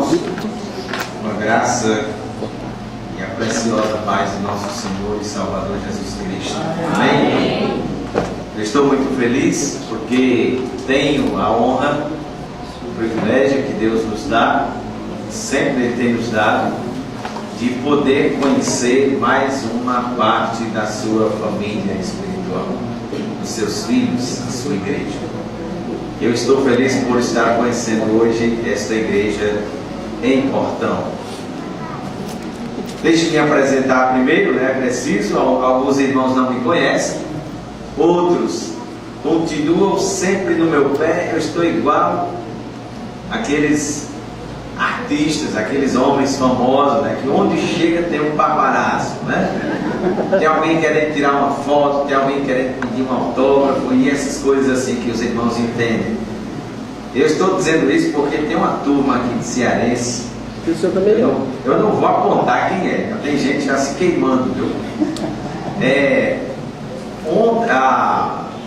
irmãos, uma graça e a preciosa paz de nosso Senhor e Salvador Jesus Cristo. Amém? Eu estou muito feliz porque tenho a honra, o privilégio que Deus nos dá, sempre Ele tem nos dado, de poder conhecer mais uma parte da sua família espiritual, dos seus filhos, a sua igreja. Eu estou feliz por estar conhecendo hoje esta igreja em Portão. Deixe-me me apresentar primeiro, é preciso. Alguns irmãos não me conhecem, outros continuam sempre no meu pé. Eu estou igual aqueles artistas, aqueles homens famosos, que onde chega tem um paparazzo, tem alguém querendo tirar uma foto, tem alguém querendo pedir um autógrafo e essas coisas assim que os irmãos entendem. Eu estou dizendo isso porque tem uma turma aqui de cearense. Eu não vou apontar quem é, tem gente já se queimando, viu?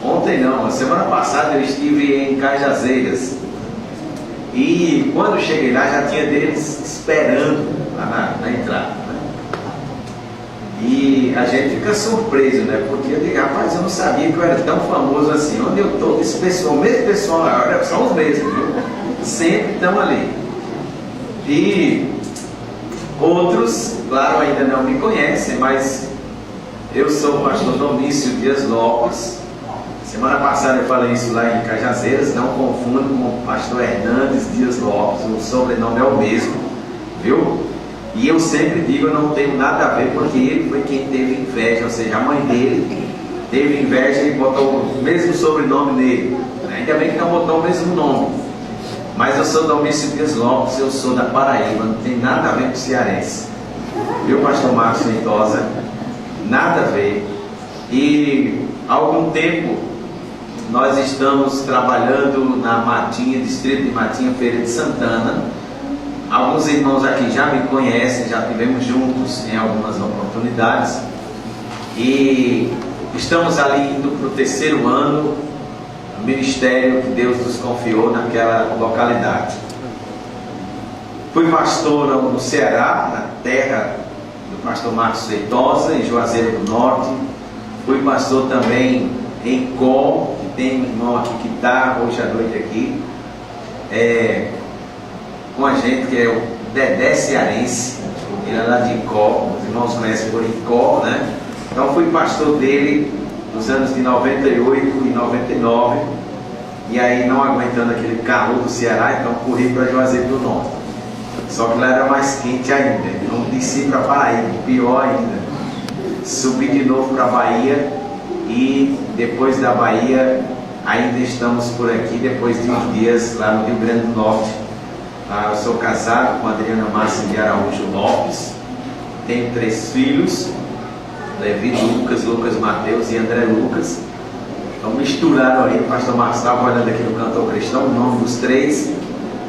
Ontem não, a semana passada eu estive em Cajazeiras. E quando cheguei lá já tinha deles esperando lá na entrada. E a gente fica surpreso, porque eu digo, rapaz, eu não sabia que eu era tão famoso assim. Onde eu estou, esse pessoal, o mesmo pessoal agora são os mesmos, viu? Sempre estão ali. E outros, claro, ainda não me conhecem, mas eu sou o pastor Domício Dias Lopes. Semana passada eu falei isso lá em Cajazeiras, não confunda com o pastor Hernandes Dias Lopes, o sobrenome é o mesmo, viu? E eu sempre digo, eu não tenho nada a ver, porque ele foi quem teve inveja, ou seja, a mãe dele teve inveja e botou o mesmo sobrenome nele. Ainda bem que não botou o mesmo nome. Mas eu sou Domício Dias Lopes, eu sou da Paraíba, não tem nada a ver com cearense. Viu, pastor Marcos Ventosa? Nada a ver. E há algum tempo nós estamos trabalhando na Matinha, distrito de Matinha, Feira de Santana. Alguns irmãos aqui já me conhecem, já estivemos juntos em algumas oportunidades. E estamos ali indo para o 3º ano do ministério que Deus nos confiou naquela localidade. Fui pastor no Ceará, na terra do pastor Marcos Ventosa, em Juazeiro do Norte. Fui pastor também em Có, que tem um irmão aqui que está hoje à noite aqui, com a gente, que é o Dedé Cearense, ele é lá de Icó, os irmãos conhecem por Icó, Então fui pastor dele nos anos de 98 e 99, e aí não aguentando aquele calor do Ceará, então corri para Juazeiro do Norte. Só que lá era mais quente ainda, então desci para Paraíba, pior ainda. Subi de novo para a Bahia, e depois da Bahia ainda estamos por aqui, depois de uns dias lá no Rio Grande do Norte. Eu sou casado com a Adriana Márcia de Araújo Lopes, tenho 3 filhos, Levi Lucas, Lucas Mateus e André Lucas. Então misturaram aí, o pastor Marcos estava olhando aqui no Cantor Cristão, o nome dos 3,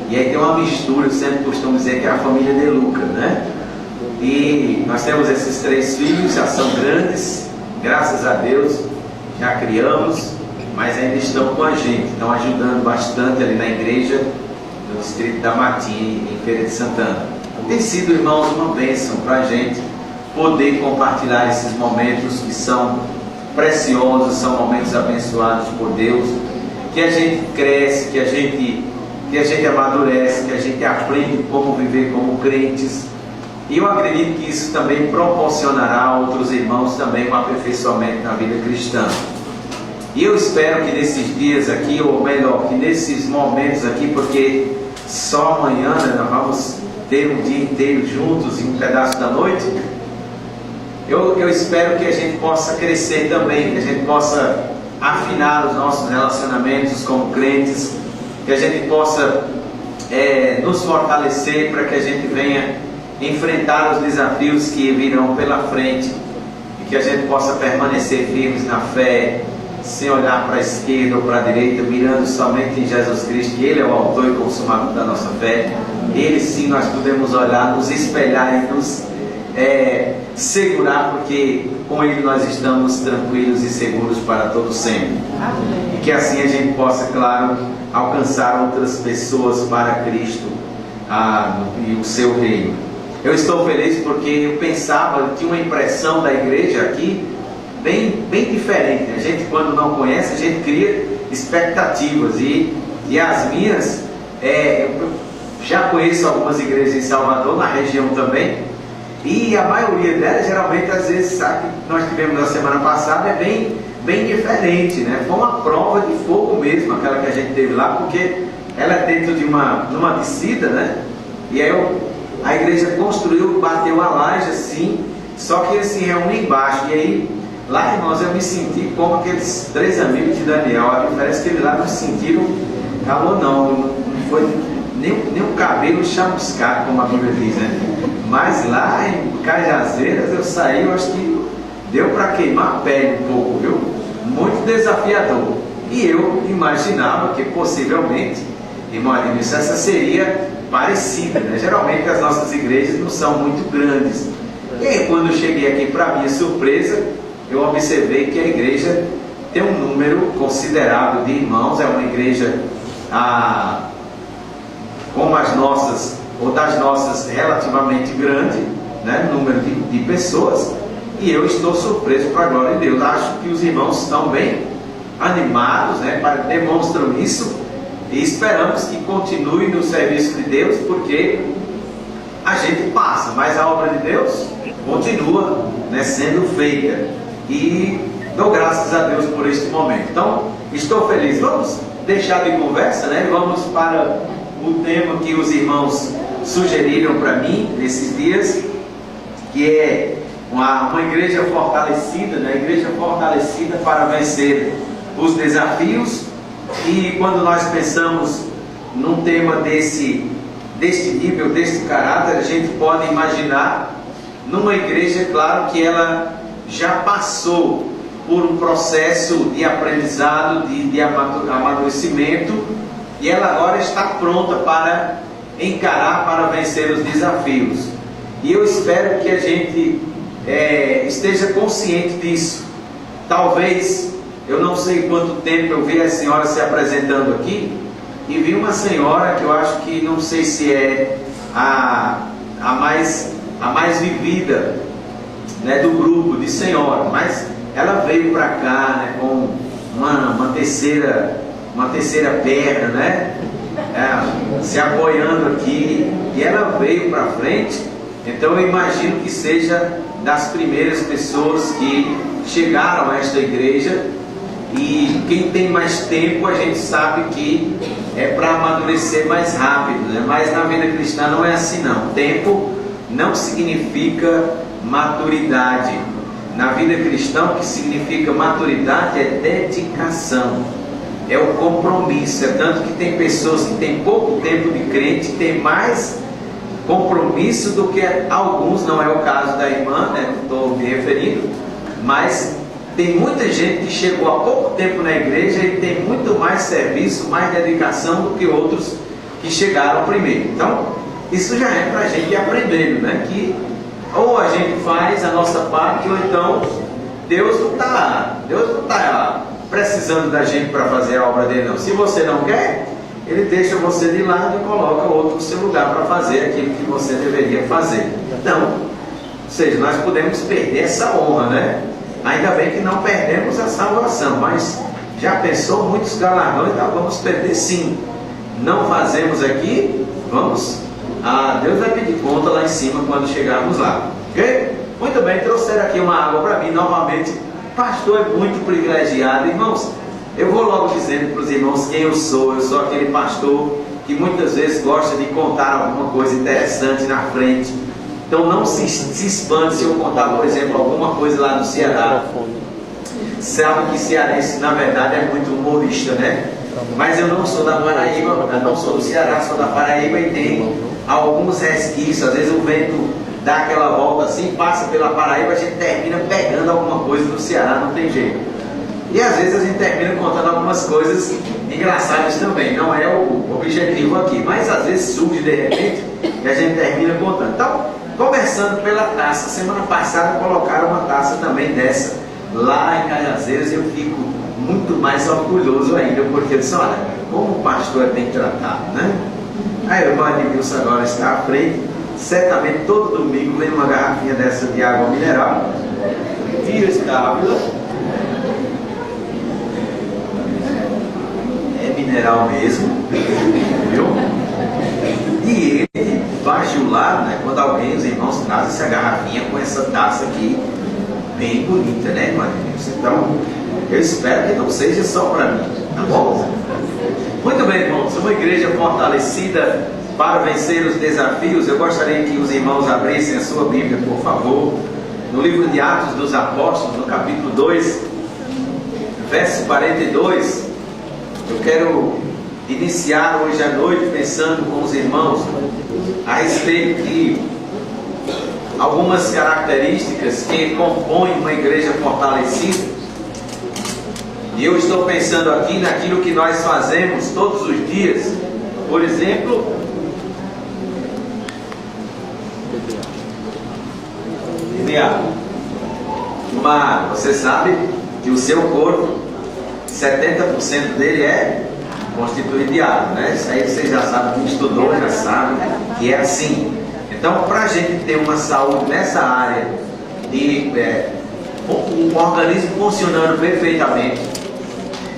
e aí tem uma mistura, eu sempre costumo dizer que é a família de Lucas, E nós temos esses 3 filhos, já são grandes, graças a Deus, já criamos, mas ainda estão com a gente, estão ajudando bastante ali na igreja, no distrito da Matinha, em Feira de Santana. Tem sido, irmãos, uma bênção para a gente poder compartilhar esses momentos que são preciosos, são momentos abençoados por Deus, que a gente cresce, que a gente amadurece, que a gente aprende como viver como crentes. E eu acredito que isso também proporcionará a outros irmãos também um aperfeiçoamento na vida cristã. E eu espero que nesses dias aqui, ou melhor, que nesses momentos aqui, porque só amanhã nós vamos ter um dia inteiro juntos e um pedaço da noite, eu espero que a gente possa crescer também, que a gente possa afinar os nossos relacionamentos como crentes, que a gente possa nos fortalecer para que a gente venha enfrentar os desafios que virão pela frente e que a gente possa permanecer firmes na fé, sem olhar para a esquerda ou para a direita, mirando somente em Jesus Cristo, que Ele é o autor e consumador da nossa fé. Ele sim nós podemos olhar, nos espelhar e nos segurar, porque com Ele nós estamos tranquilos e seguros para todo sempre. Amém. E que assim a gente possa, claro, alcançar outras pessoas para Cristo e o seu reino. Eu estou feliz porque eu pensava, tinha uma impressão da igreja aqui bem diferente. A gente, quando não conhece, a gente cria expectativas, e as minhas, eu já conheço algumas igrejas em Salvador, na região também, e a maioria delas, geralmente, às vezes, a que nós tivemos na semana passada, é bem diferente, né? Foi uma prova de fogo mesmo, aquela que a gente teve lá, porque ela é dentro de numa descida, né? E aí a igreja construiu, bateu a laje assim, só que eles se reúnem embaixo. E aí, lá, irmãos, eu me senti como aqueles 3 amigos de Daniel. A diferença é que eles lá não sentiram calor, não foi nem o cabelo chamuscado, como a Bíblia diz, né? Mas lá em Cajazeiras eu saí, eu acho que deu para queimar a pele um pouco, viu? Muito desafiador. E eu imaginava que possivelmente, irmão Adilson, essa seria parecida, né? Geralmente as nossas igrejas não são muito grandes. E aí, quando eu cheguei aqui, para minha surpresa, eu observei que a igreja tem um número considerável de irmãos. É uma igreja como as nossas, ou das nossas, relativamente grande, né? Número de pessoas. E eu estou surpreso, para a glória de Deus. Acho que os irmãos estão bem animados, né? Demonstram isso. E esperamos que continue no serviço de Deus, porque a gente passa, mas a obra de Deus continua, né, sendo feita. E dou graças a Deus por este momento. Então, estou feliz. Vamos deixar de conversa, né? Vamos para o tema que os irmãos sugeriram para mim nesses dias, que é uma igreja fortalecida, né? Igreja fortalecida para vencer os desafios. E quando nós pensamos num tema deste nível, deste caráter, a gente pode imaginar numa igreja, claro, que ela já passou por um processo de aprendizado, de amadurecimento, e ela agora está pronta para encarar, para vencer os desafios. E eu espero que a gente esteja consciente disso. Talvez, eu não sei quanto tempo eu vi a senhora se apresentando aqui, e vi uma senhora que eu acho que, não sei se é a mais vivida, né, do grupo de senhora, mas ela veio para cá, né, com uma terceira perna, né, se apoiando aqui, e ela veio para frente. Então eu imagino que seja das primeiras pessoas que chegaram a esta igreja. E quem tem mais tempo, a gente sabe que é para amadurecer mais rápido, né? Mas na vida cristã não é assim, não. Tempo não significa maturidade. Na vida cristã, o que significa maturidade é dedicação, é o compromisso. É tanto que tem pessoas que têm pouco tempo de crente, que têm mais compromisso do que alguns. Não é o caso da irmã, né? Estou me referindo, mas tem muita gente que chegou há pouco tempo na igreja e tem muito mais serviço, mais dedicação do que outros que chegaram primeiro. Então, isso já é para a gente ir aprendendo, né? Que ou a gente faz a nossa parte, ou então Deus não está precisando da gente para fazer a obra dele, não. Se você não quer, ele deixa você de lado e coloca outro no seu lugar para fazer aquilo que você deveria fazer. Então, ou seja, nós podemos perder essa honra, né? Ainda bem que não perdemos a salvação, mas já pensou, muitos galardões, então vamos perder sim. Não fazemos aqui, Deus vai pedir conta lá em cima quando chegarmos lá, ok? Muito bem, trouxeram aqui uma água para mim novamente. Pastor é muito privilegiado, irmãos. Eu vou logo dizendo para os irmãos quem eu sou. Eu sou aquele pastor que muitas vezes gosta de contar alguma coisa interessante na frente. Então não se espante se eu contar, por exemplo, alguma coisa lá no Ceará. Sabe que cearense, na verdade, é muito humorista, né? Mas eu não sou da Paraíba, eu não sou do Ceará, sou da Paraíba, e tem alguns resquícios. Às vezes o vento dá aquela volta assim, passa pela Paraíba, a gente termina pegando alguma coisa do Ceará, não tem jeito. E às vezes a gente termina contando algumas coisas engraçadas também, não é o objetivo aqui, mas às vezes surge de repente e a gente termina contando. Então, começando pela taça, semana passada colocaram uma taça também dessa lá em Cajazeiras, e eu fico muito mais orgulhoso ainda, porque eu disse, olha, como o pastor é bem tratado, né? A irmã Edmilson agora está à frente. Certamente todo domingo vem uma garrafinha dessa de água mineral. Vira Escávila. É mineral mesmo, viu? E ele, bajular, né? Quando alguém, os irmãos, trazem essa garrafinha com essa taça aqui, bem bonita, né, irmã Edmilson? Então, eu espero que não seja só para mim, tá bom? Muito bem, irmãos, uma igreja fortalecida para vencer os desafios. Eu gostaria que os irmãos abrissem a sua Bíblia, por favor, no livro de Atos dos Apóstolos, no capítulo 2, verso 42. Eu quero iniciar hoje à noite pensando com os irmãos a respeito de algumas características que compõem uma igreja fortalecida. E eu estou pensando aqui naquilo que nós fazemos todos os dias. Por exemplo, você sabe que o seu corpo, 70% dele é constituído de água, né? Isso aí você já sabe, quem estudou já sabe que é assim. Então, para a gente ter uma saúde nessa área de um organismo funcionando perfeitamente,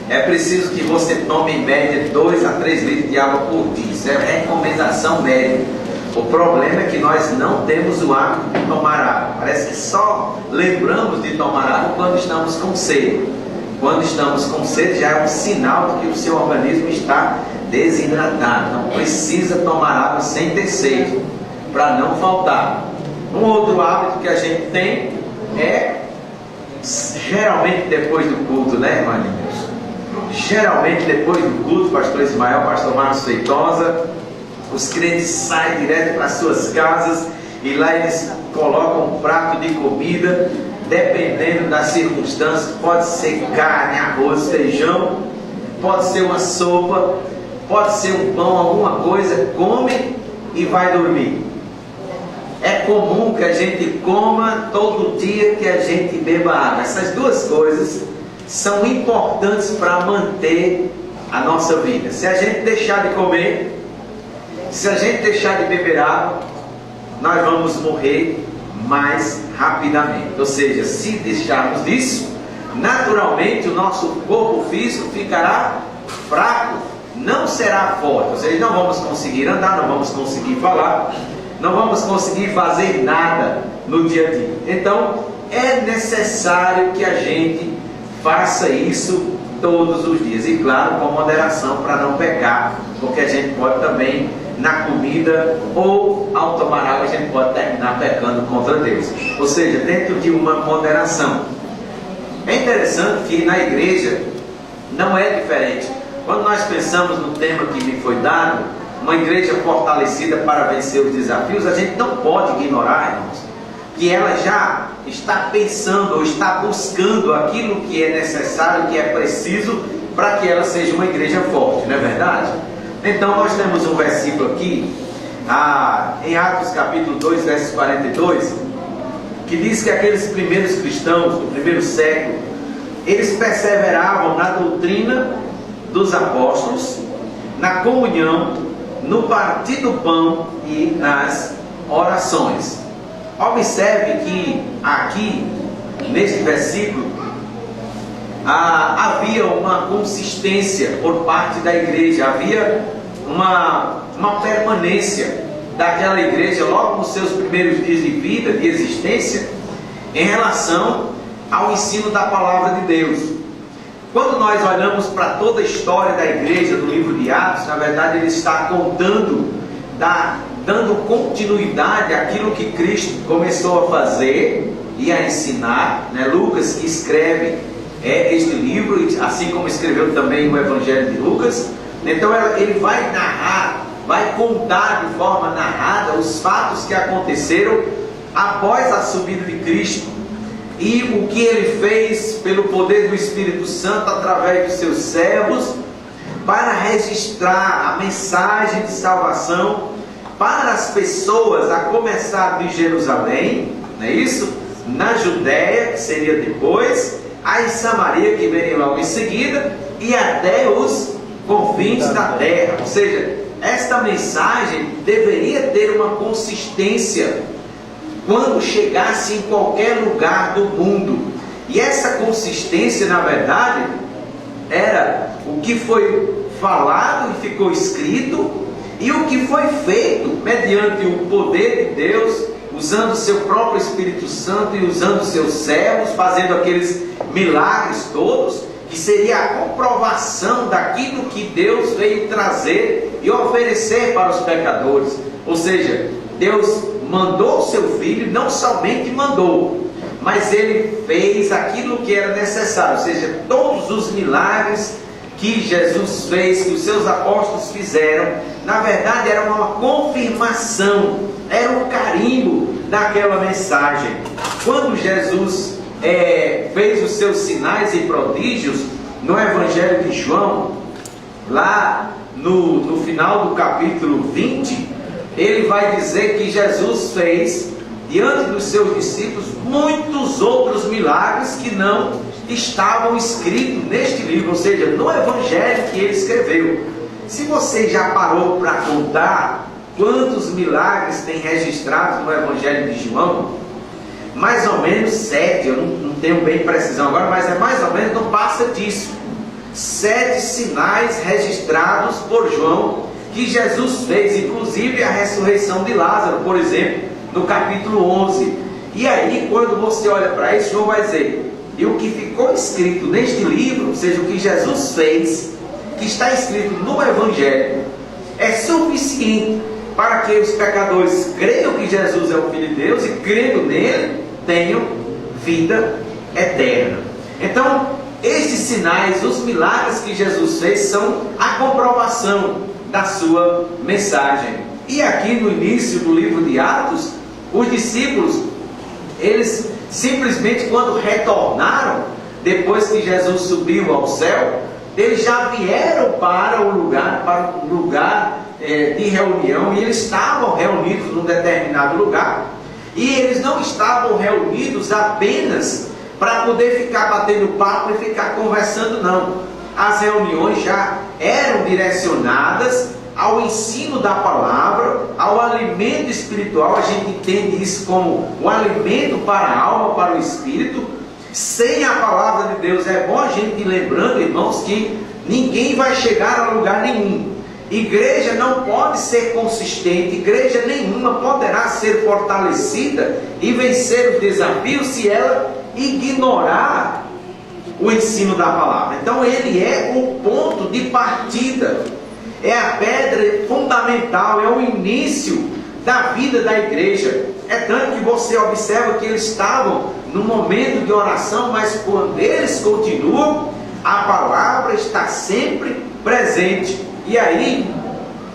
é preciso que você tome em média 2 a 3 litros de água por dia. Isso é recomendação médica. O problema é que nós não temos o hábito de tomar água. Parece que só lembramos de tomar água quando estamos com sede. Quando estamos com sede já é um sinal de que o seu organismo está desidratado. Então precisa tomar água sem ter sede, para não faltar. Um outro hábito que a gente tem é, geralmente depois do culto, né, irmã Edmilson? Geralmente depois do culto, pastor Ismael, pastor Marcos Feitosa, os crentes saem direto para suas casas e lá eles colocam um prato de comida, dependendo das circunstâncias. Pode ser carne, arroz, feijão, pode ser uma sopa, pode ser um pão, alguma coisa, come e vai dormir. É comum que a gente coma todo dia, que a gente beba água. Essas duas coisas são importantes para manter a nossa vida. Se a gente deixar de comer, se a gente deixar de beber água, nós vamos morrer mais rapidamente. Ou seja, se deixarmos disso, naturalmente o nosso corpo físico ficará fraco, não será forte. Ou seja, não vamos conseguir andar, não vamos conseguir falar, não vamos conseguir fazer nada no dia a dia. Então, é necessário que a gente faça isso todos os dias. E claro, com moderação, para não pecar, porque a gente pode também, na comida ou ao tomar água, a gente pode terminar pecando contra Deus. Ou seja, dentro de uma moderação. É interessante que na igreja não é diferente. Quando nós pensamos no tema que me foi dado, uma igreja fortalecida para vencer os desafios, a gente não pode ignorar, irmãos, que ela já está pensando ou está buscando aquilo que é necessário, que é preciso para que ela seja uma igreja forte, não é verdade? Então nós temos um versículo aqui, em Atos capítulo 2, verso 42, que diz que aqueles primeiros cristãos do primeiro século, eles perseveravam na doutrina dos apóstolos, na comunhão, no partir do pão e nas orações. Observe que aqui, neste versículo, havia uma consistência por parte da igreja, havia uma permanência daquela igreja logo nos seus primeiros dias de vida, de existência, em relação ao ensino da palavra de Deus. Quando nós olhamos para toda a história da igreja do livro de Atos, na verdade ele está contando, dando continuidade àquilo que Cristo começou a fazer e a ensinar, né? Lucas que escreve este livro, assim como escreveu também o Evangelho de Lucas. Então ele vai narrar, vai contar de forma narrada os fatos que aconteceram após a subida de Cristo e o que ele fez pelo poder do Espírito Santo através dos seus servos para registrar a mensagem de salvação para as pessoas, a começar de Jerusalém, não é isso? Na Judéia, que seria depois, a em Samaria, que veria logo em seguida, e até os confins da terra. Ou seja, esta mensagem deveria ter uma consistência quando chegasse em qualquer lugar do mundo. E essa consistência, na verdade, era o que foi falado e ficou escrito, e o que foi feito mediante o poder de Deus, usando o seu próprio Espírito Santo e usando seus servos, fazendo aqueles milagres todos, que seria a comprovação daquilo que Deus veio trazer e oferecer para os pecadores. Ou seja, Deus mandou o seu Filho, não somente mandou, mas Ele fez aquilo que era necessário. Ou seja, todos os milagres que Jesus fez, que os seus apóstolos fizeram, na verdade era uma confirmação, era um carimbo daquela mensagem. Quando Jesus fez os seus sinais e prodígios no Evangelho de João, lá no final do capítulo 20, ele vai dizer que Jesus fez diante dos seus discípulos muitos outros milagres que não estavam escritos neste livro, ou seja, no Evangelho que ele escreveu. Se você já parou para contar quantos milagres tem registrados no Evangelho de João, mais ou menos 7, eu não tenho bem precisão agora, mas é mais ou menos, não passa disso. 7 sinais registrados por João que Jesus fez, inclusive a ressurreição de Lázaro, por exemplo, no capítulo 11. E aí, quando você olha para isso, João vai dizer: e o que ficou escrito neste livro, ou seja, o que Jesus fez, que está escrito no Evangelho, é suficiente para que os pecadores creiam que Jesus é o Filho de Deus e, crendo nele, tenham vida eterna. Então, estes sinais, os milagres que Jesus fez, são a comprovação da sua mensagem. E aqui no início do livro de Atos, os discípulos, eles simplesmente, quando retornaram, depois que Jesus subiu ao céu, eles já vieram para o lugar de reunião, e eles estavam reunidos num determinado lugar, e eles não estavam reunidos apenas para poder ficar batendo papo e ficar conversando, não. As reuniões já eram direcionadas ao ensino da palavra, ao alimento espiritual. A gente entende isso como um alimento para a alma, para o espírito. Sem a palavra de Deus, é bom a gente ir lembrando, irmãos, que ninguém vai chegar a lugar nenhum. Igreja não pode ser consistente, igreja nenhuma poderá ser fortalecida e vencer os desafios se ela ignorar o ensino da palavra. Então ele é o ponto de partida, é a pedra fundamental, é o início da vida da igreja. É tanto que você observa que eles estavam no momento de oração, mas quando eles continuam, a palavra está sempre presente. E aí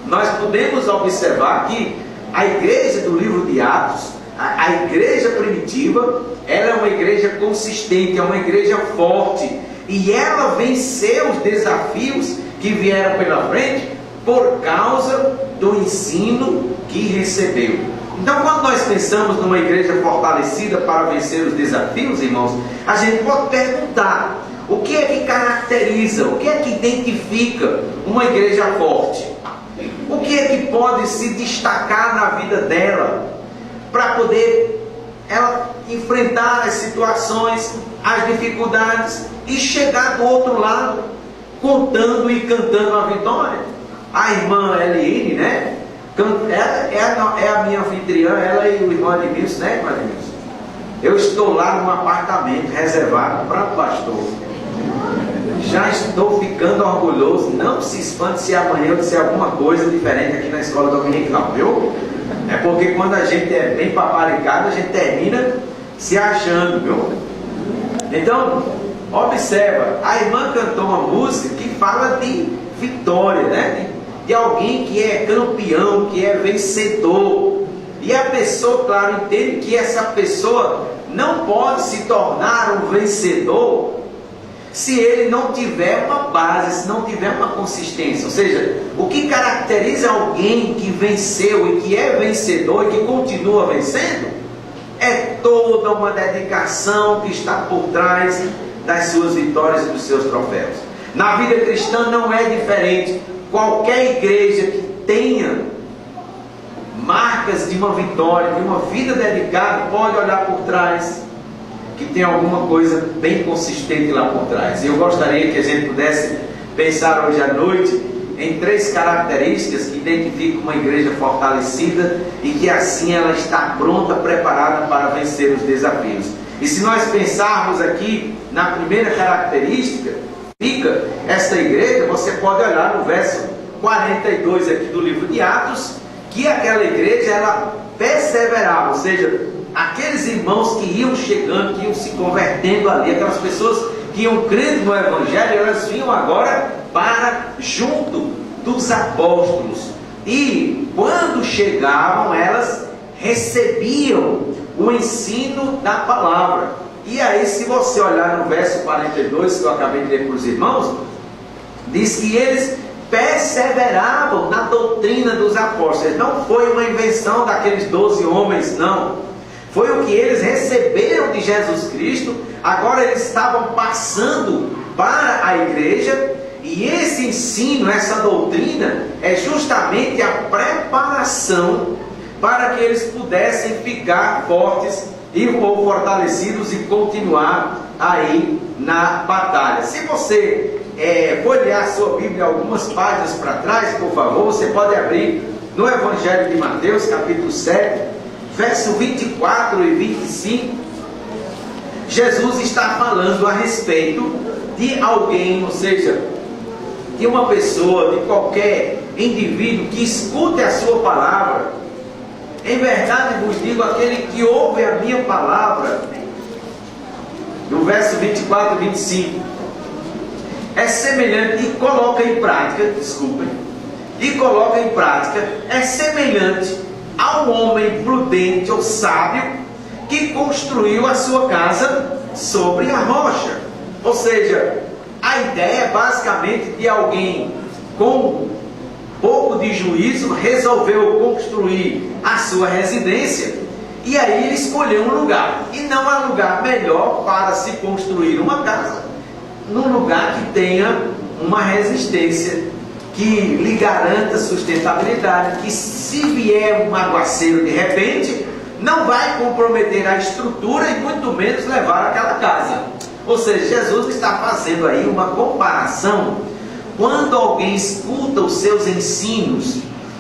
nós podemos observar que a igreja do livro de Atos, a igreja primitiva, ela é uma igreja consistente, é uma igreja forte, e ela venceu os desafios que vieram pela frente por causa do ensino que recebeu. Então, quando nós pensamos numa igreja fortalecida para vencer os desafios, irmãos, a gente pode perguntar: o que é que caracteriza, o que é que identifica uma igreja forte? O que é que pode se destacar na vida dela para poder ela enfrentar as situações, as dificuldades e chegar do outro lado contando e cantando a vitória? A irmã Eliane, né? Ela é a minha anfitriã, ela e o irmão Edmilson, né, irmão Edmilson? Eu estou lá num apartamento reservado para o pastor. Já estou ficando orgulhoso. Não se espante se amanhã eu disser alguma coisa diferente aqui na escola dominical, viu? É porque quando a gente é bem paparicado, a gente termina se achando, viu? Então, observa, a irmã cantou uma música que fala de vitória, né? De alguém que é campeão, que é vencedor. E a pessoa, claro, entende que essa pessoa não pode se tornar um vencedor se ele não tiver uma base, se não tiver uma consistência. Ou seja, o que caracteriza alguém que venceu e que é vencedor e que continua vencendo é toda uma dedicação que está por trás das suas vitórias e dos seus troféus. Na vida cristã não é diferente. Qualquer igreja que tenha marcas de uma vitória, de uma vida dedicada, pode olhar por trás, que tem alguma coisa bem consistente lá por trás. E eu gostaria que a gente pudesse pensar hoje à noite em 3 características que identificam uma igreja fortalecida e que assim ela está pronta, preparada para vencer os desafios. E se nós pensarmos aqui na primeira característica, fica esta igreja, você pode olhar no verso 42 aqui do livro de Atos, que aquela igreja ela perseverava, ou seja, aqueles irmãos que iam chegando, que iam se convertendo ali, aquelas pessoas que iam crendo no Evangelho, elas vinham agora para junto dos apóstolos. E quando chegavam, elas recebiam o ensino da palavra. E aí, se você olhar no verso 42, que eu acabei de ler para os irmãos, diz que eles perseveravam na doutrina dos apóstolos. Não foi uma invenção daqueles 12 homens, não. Foi o que eles receberam de Jesus Cristo. Agora eles estavam passando para a igreja. E esse ensino, essa doutrina, é justamente a preparação para que eles pudessem ficar fortes e fortalecidos e continuar aí na batalha. Se você folhear sua Bíblia algumas páginas para trás, por favor, você pode abrir no Evangelho de Mateus, capítulo 7, verso 24 e 25. Jesus está falando a respeito de alguém, ou seja, de uma pessoa, de qualquer indivíduo que escute a sua palavra. Em verdade vos digo, aquele que ouve a minha palavra, no verso 24 e 25, é semelhante, e coloca em prática, é semelhante ao homem prudente ou sábio que construiu a sua casa sobre a rocha. Ou seja, a ideia é basicamente de alguém com pouco de juízo resolveu construir a sua residência, e aí ele escolheu um lugar, e não há lugar melhor para se construir uma casa num lugar que tenha uma resistência, que lhe garanta sustentabilidade, que se vier um aguaceiro de repente não vai comprometer a estrutura e muito menos levar aquela casa. Ou seja, Jesus está fazendo aí uma comparação. Quando alguém escuta os seus ensinos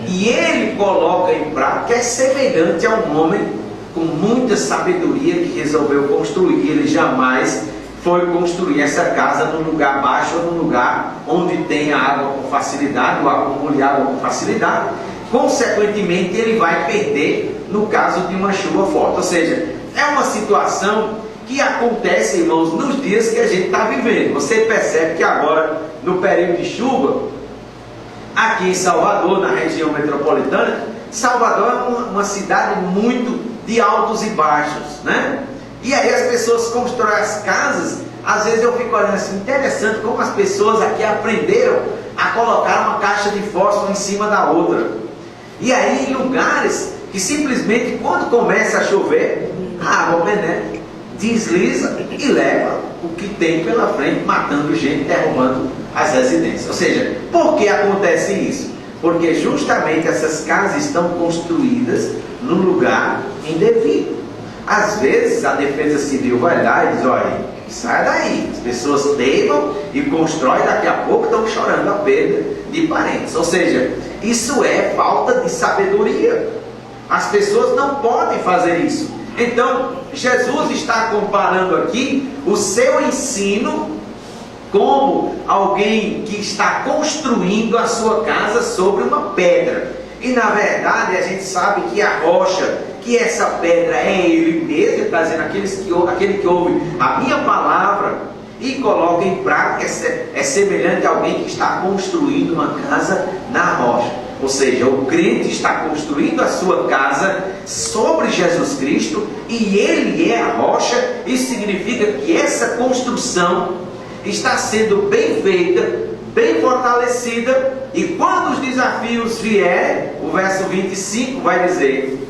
e ele coloca em prática, é semelhante a um homem com muita sabedoria que resolveu construir. Ele jamais foi construir essa casa num lugar baixo ou num lugar onde tenha água com facilidade, ou acumule água com facilidade. Consequentemente, ele vai perder no caso de uma chuva forte. Ou seja, é uma situação que acontece, irmãos, nos dias que a gente está vivendo. Você percebe que agora, no período de chuva, aqui em Salvador, na região metropolitana, Salvador é uma cidade muito de altos e baixos, né? E aí as pessoas constroem as casas. Às vezes eu fico olhando assim, interessante como as pessoas aqui aprenderam a colocar uma caixa de fósforo em cima da outra. E aí em lugares que simplesmente quando começa a chover, a água penetra, desliza e leva o que tem pela frente, matando gente, derrubando as residências. Ou seja, por que acontece isso? Porque justamente essas casas estão construídas num lugar indevido. Às vezes a defesa civil vai lá e diz, olha, sai daí. As pessoas teimam e constroem, daqui a pouco estão chorando a perda de parentes. Ou seja, isso é falta de sabedoria. As pessoas não podem fazer isso. Então, Jesus está comparando aqui o seu ensino como alguém que está construindo a sua casa sobre uma pedra. E na verdade a gente sabe que a rocha, que essa pedra é Ele mesmo. Ele está dizendo, aquele que ouve a minha palavra e coloca em prática é semelhante a alguém que está construindo uma casa na rocha. Ou seja, o crente está construindo a sua casa sobre Jesus Cristo e Ele é a rocha. Isso significa que essa construção está sendo bem feita, bem fortalecida, e quando os desafios vierem, o verso 25 vai dizer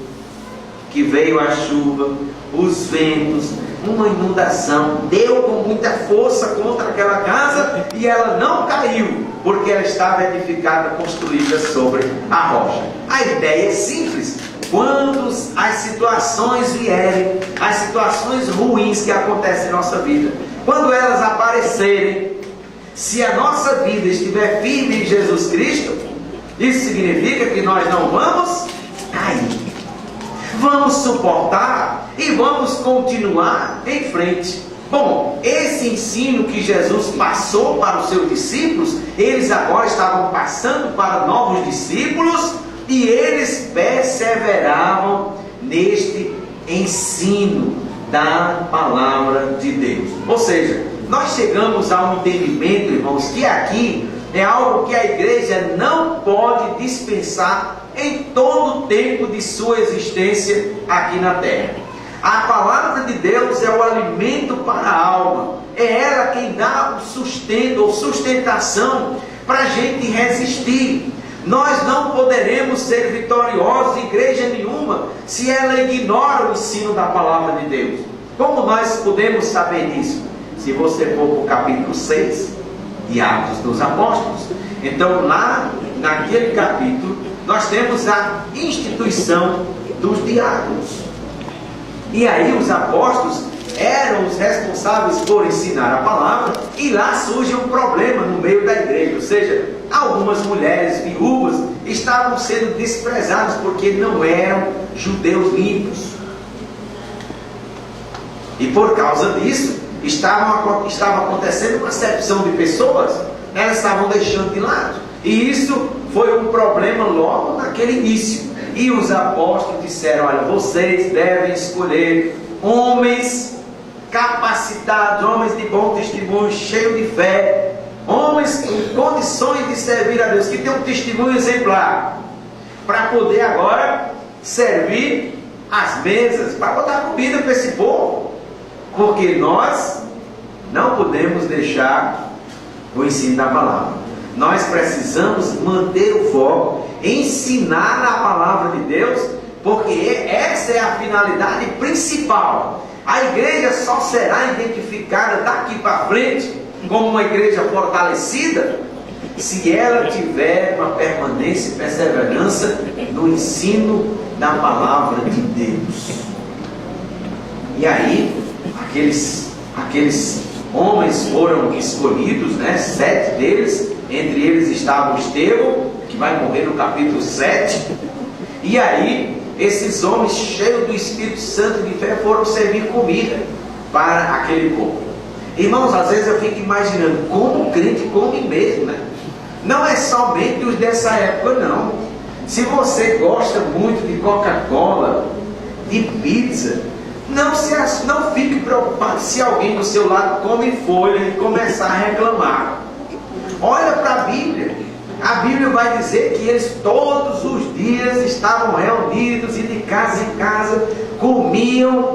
que veio a chuva, os ventos, uma inundação, deu com muita força contra aquela casa e ela não caiu, porque ela estava edificada, construída sobre a rocha. A ideia é simples. Quando as situações vierem, as situações ruins que acontecem em nossa vida, quando elas aparecerem, se a nossa vida estiver firme em Jesus Cristo, isso significa que nós não vamos cair. Vamos suportar e vamos continuar em frente. Bom, esse ensino que Jesus passou para os seus discípulos, eles agora estavam passando para novos discípulos e eles perseveravam neste ensino da palavra de Deus. Ou seja, nós chegamos a um entendimento, irmãos, que aqui é algo que a igreja não pode dispensar em todo o tempo de sua existência aqui na terra. A palavra de Deus é o alimento para a alma, é ela quem dá o sustento ou sustentação para a gente resistir. Nós não poderemos ser vitoriosos em igreja nenhuma se ela ignora o ensino da palavra de Deus. Como nós podemos saber disso? Se você for para o capítulo 6 de Atos dos Apóstolos, então lá naquele capítulo nós temos a instituição dos diáconos. E aí os apóstolos eram os responsáveis por ensinar a palavra, e lá surge um problema no meio da igreja, ou seja, algumas mulheres viúvas estavam sendo desprezadas porque não eram judeus limpos. E por causa disso, estava acontecendo uma acepção de pessoas, elas estavam deixando de lado. E isso foi um problema logo naquele início. E os apóstolos disseram: olha, vocês devem escolher homens capacitados, homens de bom testemunho, cheios de fé, homens com condições de servir a Deus, que tenham um testemunho exemplar, para poder agora servir as mesas, para botar comida para esse povo, porque nós não podemos deixar o ensino da palavra. Nós precisamos manter o foco, ensinar a palavra de Deus, porque essa é a finalidade principal. A igreja só será identificada daqui para frente como uma igreja fortalecida se ela tiver uma permanência e perseverança no ensino da palavra de Deus. E aí, aqueles homens foram escolhidos, né? 7 deles. Entre eles estava o Estevão, que vai morrer no capítulo 7. E aí, esses homens cheios do Espírito Santo de fé foram servir comida para aquele povo. Irmãos, às vezes eu fico imaginando como o crente come mesmo, né? Não é somente os dessa época, não. Se você gosta muito de Coca-Cola, de pizza, não fique preocupado se alguém do seu lado come folha e começar a reclamar. Olha para a Bíblia. A Bíblia vai dizer que eles todos os dias estavam reunidos e de casa em casa comiam,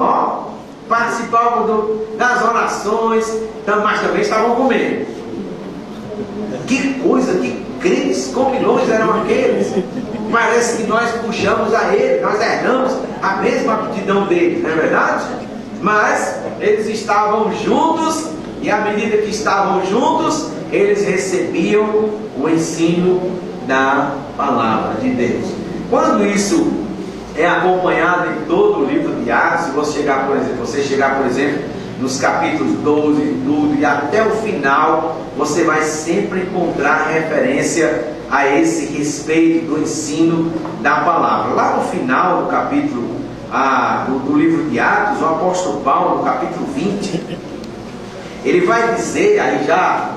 participavam das orações, mas também estavam comendo. Que coisa, que crentes comilões eram aqueles. Parece que nós puxamos a eles, nós herdamos a mesma aptidão deles, não é verdade? Mas eles estavam juntos, e à medida que estavam juntos, eles recebiam o ensino da palavra de Deus. Quando isso é acompanhado em todo o livro de Atos, se você chegar, por exemplo, nos capítulos 12 e tudo, e até o final, você vai sempre encontrar referência a esse respeito do ensino da palavra. Lá no final do capítulo do livro de Atos, o apóstolo Paulo, no capítulo 20, ele vai dizer, aí já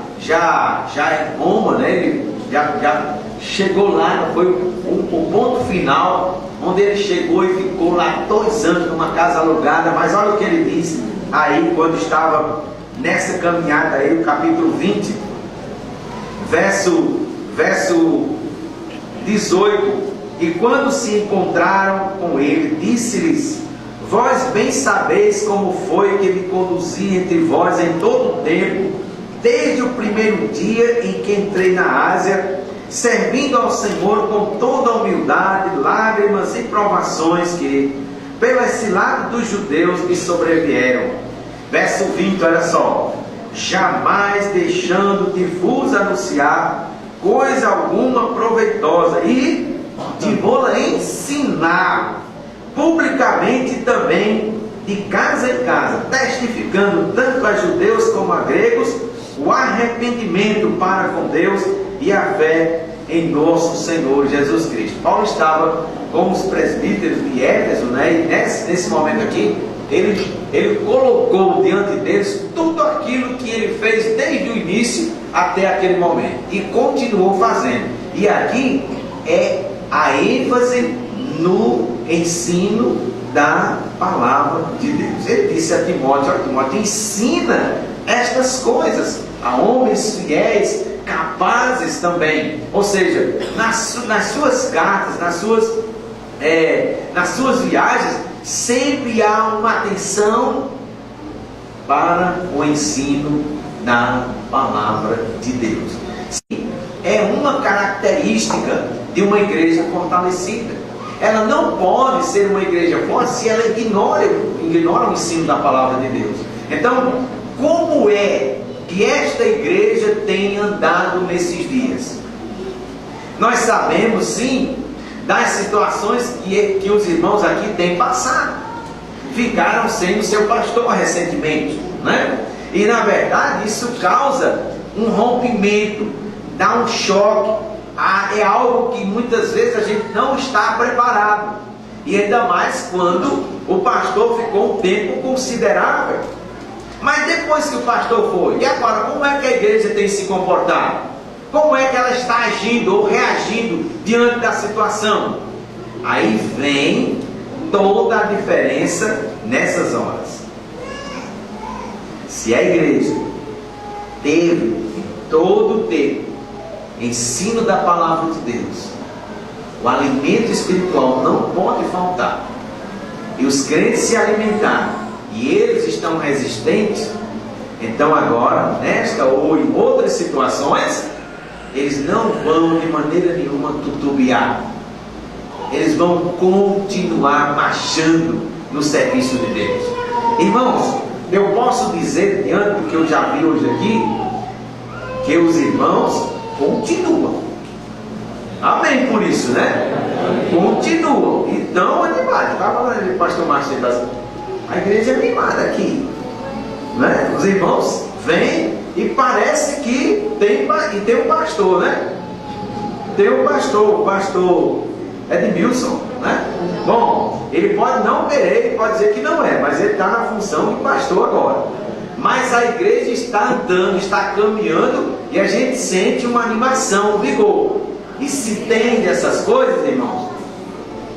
em Roma, né? Ele já chegou lá, foi o ponto final, onde ele chegou e ficou lá 2 anos numa casa alugada. Mas olha o que ele disse aí quando estava nessa caminhada aí, no capítulo 20, verso 18: e quando se encontraram com ele, disse-lhes: vós bem sabeis como foi que me conduzi entre vós em todo o tempo, desde o primeiro dia em que entrei na Ásia, servindo ao Senhor com toda a humildade, lágrimas e provações que, pelo cilado dos judeus, me sobrevieram. Verso 20, olha só: jamais deixando de vos anunciar coisa alguma proveitosa, e de vou-la ensinar publicamente também, de casa em casa, testificando tanto a judeus como a gregos o arrependimento para com Deus e a fé em nosso Senhor Jesus Cristo. Paulo estava com os presbíteros de Éfeso, né? E nesse momento aqui, ele colocou diante deles tudo aquilo que ele fez desde o início até aquele momento, e continuou fazendo. E aqui é a ênfase no ensino da palavra de Deus. Ele disse a Timóteo: Timóteo, ensina estas coisas a homens fiéis, capazes também. Ou seja, nas suas cartas, nas suas viagens, sempre há uma atenção para o ensino da palavra de Deus. Sim, é uma característica de uma igreja fortalecida. Ela não pode ser uma igreja forte se ela ignora o ensino da palavra de Deus. Então, como é que esta igreja tem andado nesses dias? Nós sabemos, sim, das situações que os irmãos aqui têm passado. Ficaram sem o seu pastor recentemente, né? E na verdade isso causa um rompimento, dá um choque. É algo que muitas vezes a gente não está preparado, e ainda mais quando o pastor ficou um tempo considerável. Mas depois que o pastor foi, e agora como é que a igreja tem se comportado? Como é que ela está agindo ou reagindo diante da situação? Aí vem toda a diferença nessas horas. Se a igreja teve em todo o tempo ensino da palavra de Deus, o alimento espiritual não pode faltar, e os crentes se alimentaram e eles estão resistentes, então agora, nesta ou em outras situações, eles não vão de maneira nenhuma titubear. Eles vão continuar marchando no serviço de Deus. Irmãos, eu posso dizer, diante do que eu já vi hoje aqui, que os irmãos continuam. Amém por isso, né? Continuam. Então, animados. Estava falando de pastor Márcio, a igreja é animada aqui, né? Os irmãos vêm e parece que tem um pastor, né? Tem um pastor, o pastor Edmilson, né? Bom, ele pode não querer, ele pode dizer que não é, mas ele está na função de pastor agora. Mas a igreja está andando, está caminhando, e a gente sente uma animação, um vigor. E se tem dessas coisas, irmãos,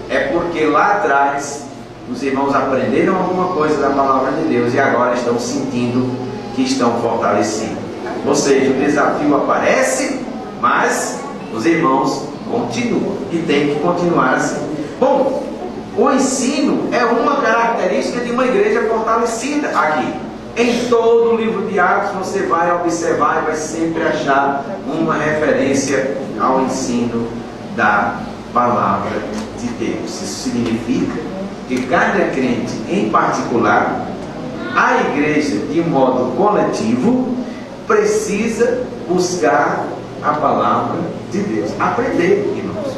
é porque lá atrás os irmãos aprenderam alguma coisa da palavra de Deus e agora estão sentindo que estão fortalecidos. Ou seja, o desafio aparece, mas os irmãos continuam, e tem que continuar assim. Bom, o ensino é uma característica de uma igreja fortalecida aqui. Em todo o livro de Atos você vai observar e vai sempre achar uma referência ao ensino da palavra de Deus. Isso significa que cada crente em particular, a igreja de modo coletivo, precisa buscar a palavra de Deus, aprender, irmãos.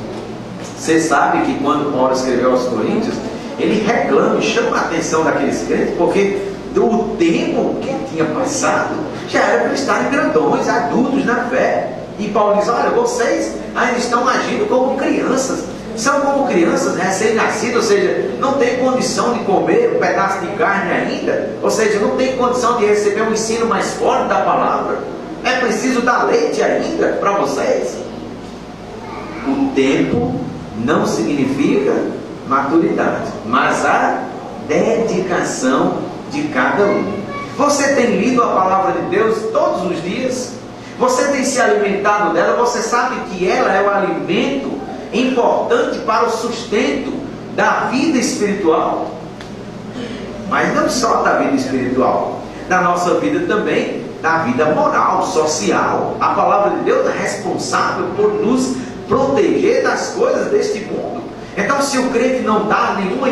Você sabe que quando Paulo escreveu aos Coríntios, ele reclama e chama a atenção daqueles crentes, porque o tempo que tinha passado já era para estarem grandões, adultos na fé. E Paulo diz: olha, vocês ainda estão agindo como crianças, são como crianças recém-nascidas, ou seja, não tem condição de comer um pedaço de carne ainda, ou seja, não tem condição de receber um ensino mais forte da palavra, é preciso dar leite ainda para vocês. O tempo não significa maturidade, mas a dedicação de cada um. Você tem lido a palavra de Deus todos os dias? Você tem se alimentado dela? Você sabe que ela é o alimento importante para o sustento da vida espiritual? Mas não só da vida espiritual, da nossa vida também, da vida moral, social. A palavra de Deus é responsável por nos proteger das coisas deste mundo. Então, se o crente não dá nenhuma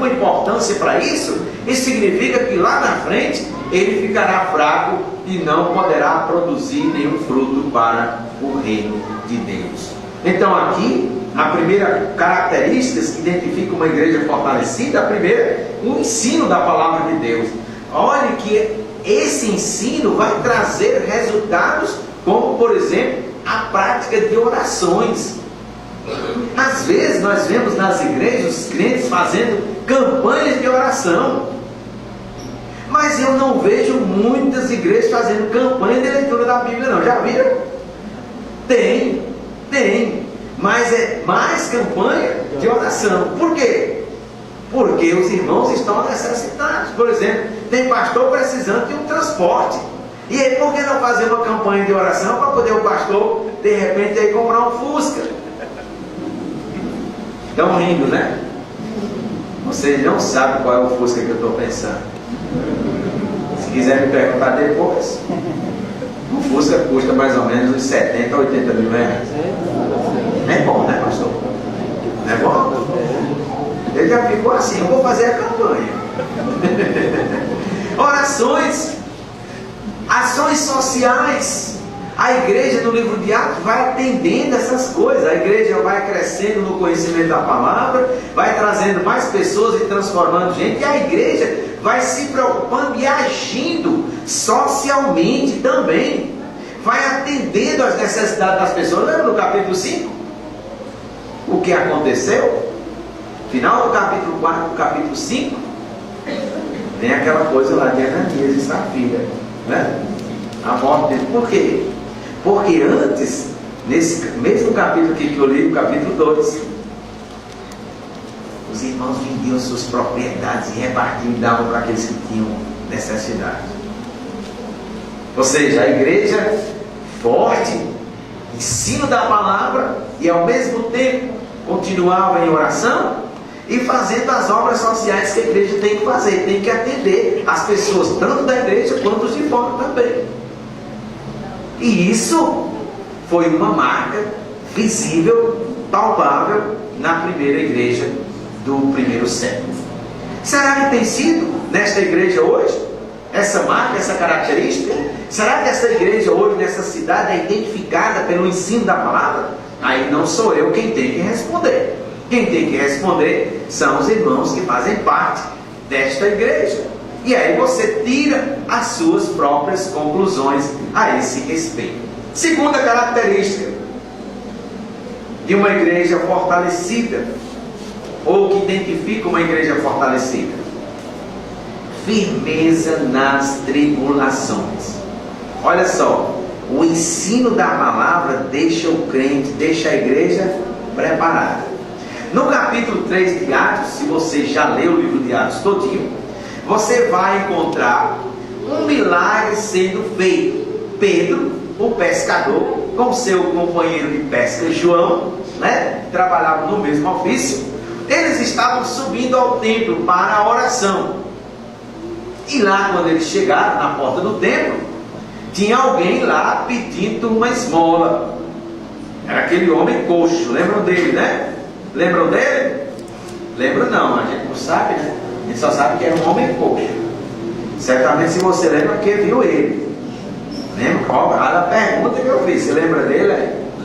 importância para isso, isso significa que lá na frente ele ficará fraco e não poderá produzir nenhum fruto para o reino de Deus. Então aqui, a primeira característica que identifica uma igreja fortalecida, a primeira é o ensino da palavra de Deus. Olhe que esse ensino vai trazer resultados, como por exemplo, a prática de orações. Às vezes nós vemos nas igrejas os crentes fazendo campanhas de oração, mas eu não vejo muitas igrejas fazendo campanha de leitura da Bíblia não. Já viram? Tem, mas é mais campanha de oração. Por quê? Porque os irmãos estão necessitados. Por exemplo, tem pastor precisando de um transporte. E aí, por que não fazer uma campanha de oração para poder o pastor, de repente, aí comprar um Fusca? Estão rindo, né? Vocês não sabem qual é o Fusca que eu estou pensando. Se quiser me perguntar depois, o Fusca custa mais ou menos uns 70 a 80 mil reais. É bom, né, pastor? Não é bom? Ele já ficou assim, eu vou fazer a campanha. Orações, ações sociais. A igreja no livro de Atos vai atendendo essas coisas. A igreja vai crescendo no conhecimento da palavra, vai trazendo mais pessoas e transformando gente. E a igreja vai se preocupando e agindo socialmente também. Vai atendendo às necessidades das pessoas. Lembra no capítulo 5? O que aconteceu? Final do capítulo 4, do capítulo 5, tem aquela coisa lá de Ananias e Safira, né? A morte dele. Por quê? Porque antes, nesse mesmo capítulo aqui que eu li, o capítulo 2, os irmãos vendiam suas propriedades e repartiam e davam para aqueles que tinham necessidade. Ou seja, a igreja forte, ensino da palavra e ao mesmo tempo continuava em oração e fazendo as obras sociais que a igreja tem que fazer, tem que atender as pessoas, tanto da igreja quanto os de fora também. E isso foi uma marca visível, palpável, na primeira igreja do primeiro século. Será que tem sido nesta igreja hoje essa marca, essa característica? Será que essa igreja hoje, nessa cidade, é identificada pelo ensino da palavra? Aí não sou eu quem tem que responder. Quem tem que responder são os irmãos que fazem parte desta igreja. E aí você tira as suas próprias conclusões a esse respeito. Segunda característica de uma igreja fortalecida, ou que identifica uma igreja fortalecida: firmeza nas tribulações. Olha só, o ensino da palavra deixa o crente, deixa a igreja preparada. No capítulo 3 de Atos, se você já leu o livro de Atos todinho, você vai encontrar um milagre sendo feito. Pedro, o pescador, com seu companheiro de pesca João, né, trabalhavam no mesmo ofício, eles estavam subindo ao templo para a oração. E lá, quando eles chegaram na porta do templo, tinha alguém lá pedindo uma esmola. Era aquele homem coxo, lembram dele, né? Lembram dele? Lembram não, a gente não sabe, né? A gente só sabe que era um homem coxo. Certamente, se você lembra, que viu ele. Lembra? Qual a pergunta que eu fiz? Você lembra dele?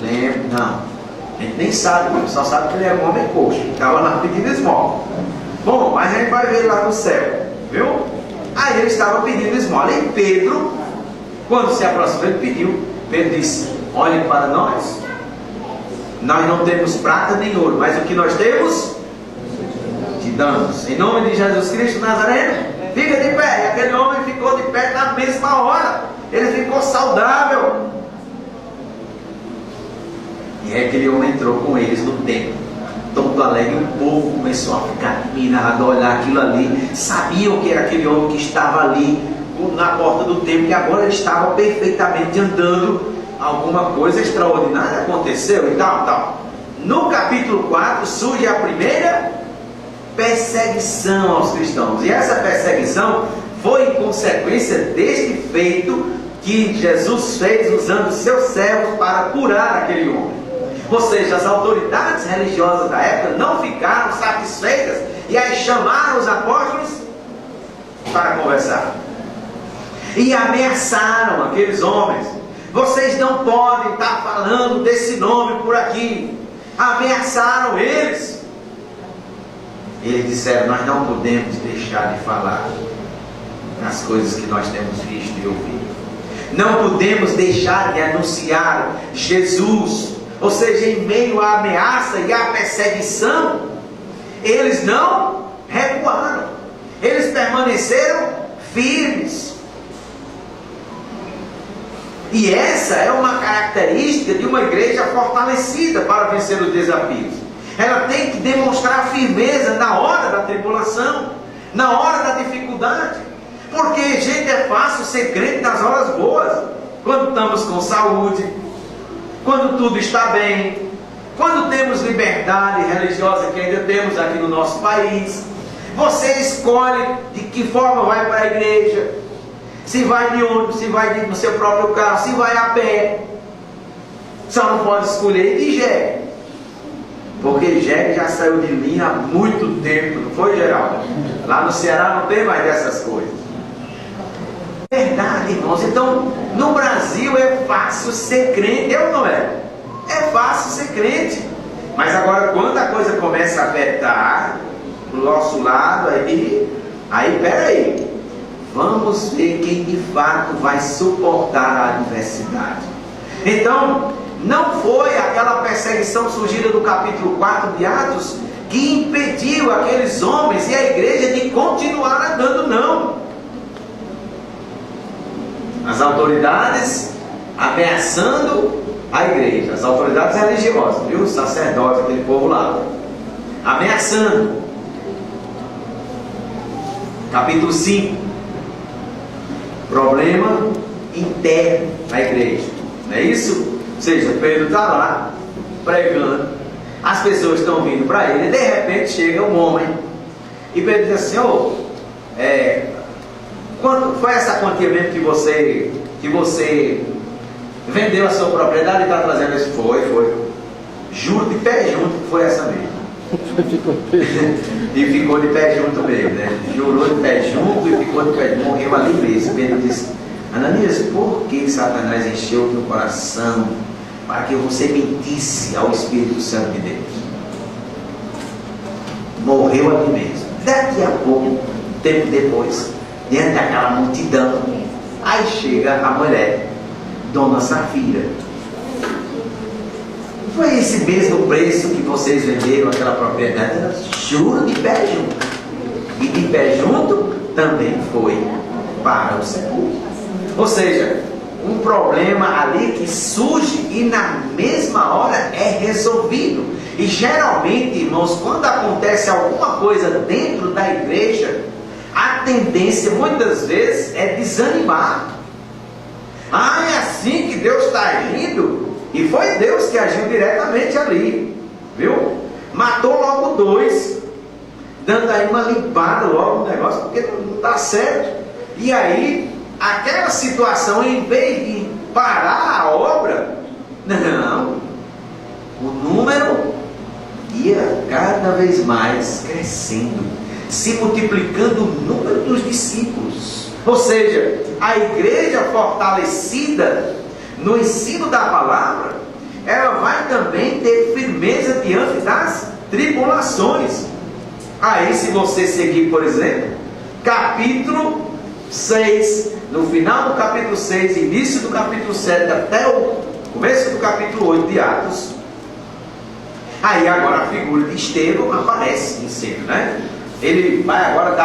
Lembro. Não. A gente nem sabe, mas só sabe que ele era um homem coxo. Estava lá pedindo esmola. Bom, mas a gente vai ver lá no céu. Viu? Aí ele estava pedindo esmola. E Pedro, quando se aproximou, ele pediu. Pedro disse: olhem para nós. Nós não temos prata nem ouro, mas o que nós temos, te damos. Em nome de Jesus Cristo Nazareno, fica de pé. E aquele homem ficou de pé na mesma hora. Ele ficou saudável. E aí aquele homem entrou com eles no templo, todo alegre. O povo começou a ficar admirado, a olhar aquilo ali. Sabiam que era aquele homem que estava ali na porta do templo, que agora ele estava perfeitamente andando. Alguma coisa extraordinária aconteceu e tal. No capítulo 4 surge a primeira perseguição aos cristãos. E essa perseguição foi em consequência deste feito que Jesus fez usando seus servos para curar aquele homem. Ou seja, as autoridades religiosas da época não ficaram satisfeitas e aí chamaram os apóstolos para conversar. E ameaçaram aqueles homens. vocês não podem estar falando desse nome por aqui. Ameaçaram eles. Eles disseram: nós não podemos deixar de falar as coisas que nós temos visto e ouvido. Não podemos deixar de anunciar Jesus. Ou seja, em meio à ameaça e à perseguição, eles não recuaram. Eles permaneceram firmes. E essa é uma característica de uma igreja fortalecida para vencer os desafios. Ela tem que demonstrar firmeza na hora da tribulação, na hora da dificuldade. Porque, gente, é fácil ser crente nas horas boas, quando estamos com saúde, quando tudo está bem, quando temos liberdade religiosa, que ainda temos aqui no nosso país. Você escolhe de que forma vai para a igreja, se vai de ônibus, se vai no seu próprio carro, se vai a pé. Só não pode escolher de jegue, porque jegue já saiu de linha há muito tempo, não foi, Geraldo? Lá no Ceará não tem mais dessas coisas. Verdade, irmãos. Então, no Brasil é fácil ser crente, ou não é? É fácil ser crente. Mas agora, quando a coisa começa a apertar pro nosso lado, aí peraí, vamos ver quem de fato vai suportar a adversidade. Então, não foi aquela perseguição surgida do capítulo 4 de Atos que impediu aqueles homens e a igreja de continuar andando, não. As autoridades ameaçando a igreja, as autoridades religiosas, viu? Os sacerdotes, aquele povo lá, ameaçando. Capítulo 5, problema interno na igreja, não é isso? Ou seja, Pedro está lá pregando, as pessoas estão vindo para ele, e de repente chega um homem, e Pedro diz assim: quanto foi essa quantia mesmo que você vendeu a sua propriedade e está trazendo isso? Foi. Juro de pé junto que foi essa mesmo. E ficou de pé junto mesmo, né? Jurou de pé junto e ficou de pé junto, morreu ali mesmo. Pedro disse: Ananias, por que Satanás encheu o teu coração para que você mentisse ao Espírito Santo de Deus? Morreu ali mesmo. Daqui a pouco, tempo depois, diante daquela multidão, aí chega a mulher, Dona Safira. Foi esse mesmo preço que vocês venderam aquela propriedade? Juro, de pé junto. E de pé junto também foi para o sepulcro. Ou seja, um problema ali que surge e na mesma hora é resolvido. E geralmente, irmãos, quando acontece alguma coisa dentro da igreja, a tendência muitas vezes é desanimar. É assim que Deus está agindo? E foi Deus que agiu diretamente ali, viu? Matou logo 2, dando aí uma limpada logo no negócio, porque não está certo. E aí, aquela situação, em vez de parar a obra, não, o número ia cada vez mais crescendo, se multiplicando o número dos discípulos. Ou seja, a igreja fortalecida no ensino da palavra, ela vai também ter firmeza diante das tribulações. Aí, se você seguir, por exemplo, capítulo 6, no final do capítulo 6, início do capítulo 7, até o começo do capítulo 8 de Atos, aí agora a figura de Estevão aparece em cena, né? Ele vai agora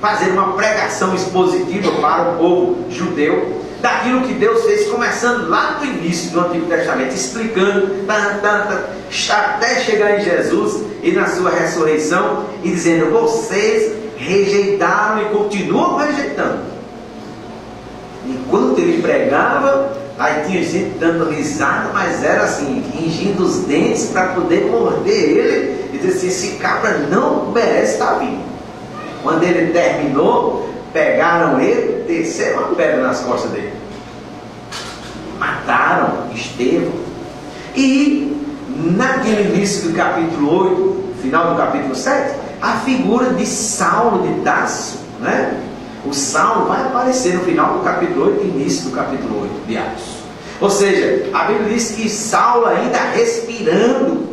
fazer uma pregação expositiva para o povo judeu, daquilo que Deus fez, começando lá no início do Antigo Testamento, explicando, até chegar em Jesus e na sua ressurreição, e dizendo: vocês rejeitaram e continuam rejeitando. Enquanto ele pregava, aí tinha gente dando risada, mas era assim, fingindo os dentes para poder morder ele, e dizer assim: esse cabra não merece estar vivo. Quando ele terminou, pegaram ele, desceram uma pedra nas costas dele, mataram Estevão. E naquele início do capítulo 8, final do capítulo 7, a figura de Saulo de Tarso, né? O Saulo vai aparecer no final do capítulo 8 e início do capítulo 8 de Atos. Ou seja, a Bíblia diz que Saulo, ainda respirando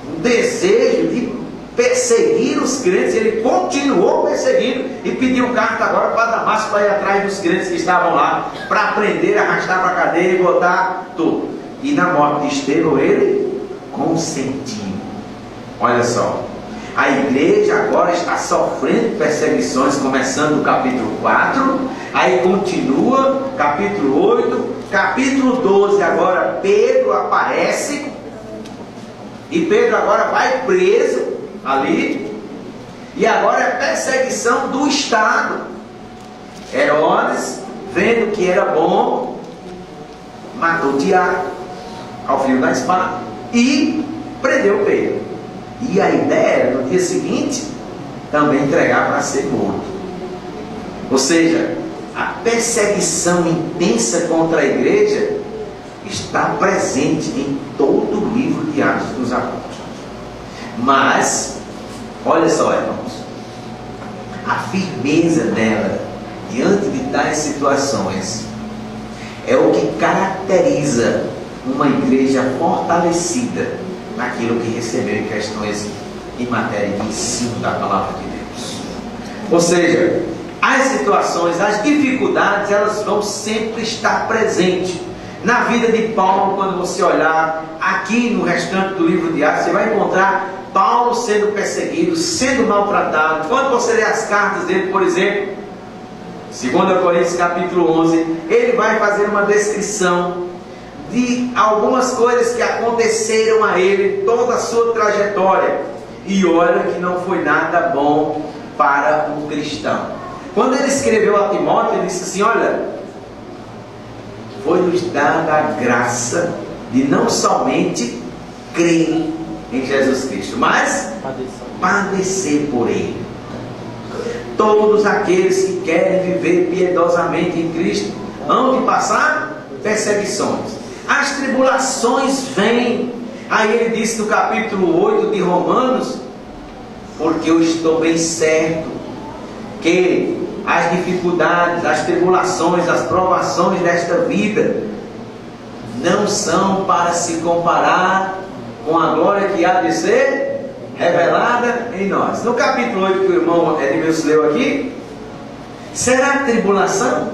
o desejo de perseguir os crentes, ele continuou perseguindo e pediu carta agora para Damasco, para ir atrás dos crentes que estavam lá, para prender, arrastar para a cadeia e botar tudo. E na morte de Estevão ele consentiu. Olha só, a igreja agora está sofrendo perseguições, começando no capítulo 4, aí continua, capítulo 8, capítulo 12, agora Pedro aparece, e Pedro agora vai preso ali, e agora é perseguição do Estado. Herodes, vendo que era bom, matou Tiago ao fio da espada e prendeu Pedro. E a ideia era, no dia seguinte, também entregar para ser morto. Ou seja, a perseguição intensa contra a igreja está presente em todo o livro de Atos dos Apóstolos. Mas, olha só, irmãos, a firmeza dela diante de tais situações é o que caracteriza uma igreja fortalecida naquilo que recebeu em questões em matéria de ensino da palavra de Deus. Ou seja, as situações, as dificuldades, elas vão sempre estar presentes na vida de Paulo. Quando você olhar aqui no restante do livro de Atos, você vai encontrar Paulo sendo perseguido, sendo maltratado. Quando você lê as cartas dele, por exemplo, 2 Coríntios capítulo 11, ele vai fazer uma descrição de algumas coisas que aconteceram a ele, toda a sua trajetória, e olha que não foi nada bom para um cristão. Quando ele escreveu a Timóteo, ele disse assim: olha, foi-nos dada a graça de não somente crer em Jesus Cristo, mas padecer por Ele. Todos aqueles que querem viver piedosamente em Cristo hão de passar perseguições. As tribulações vêm. Aí ele disse no capítulo 8 de Romanos: porque eu estou bem certo que as dificuldades, as tribulações, as provações desta vida não são para se comparar com a glória que há de ser revelada em nós. No capítulo 8 que o irmão Edmilson leu aqui, será tribulação?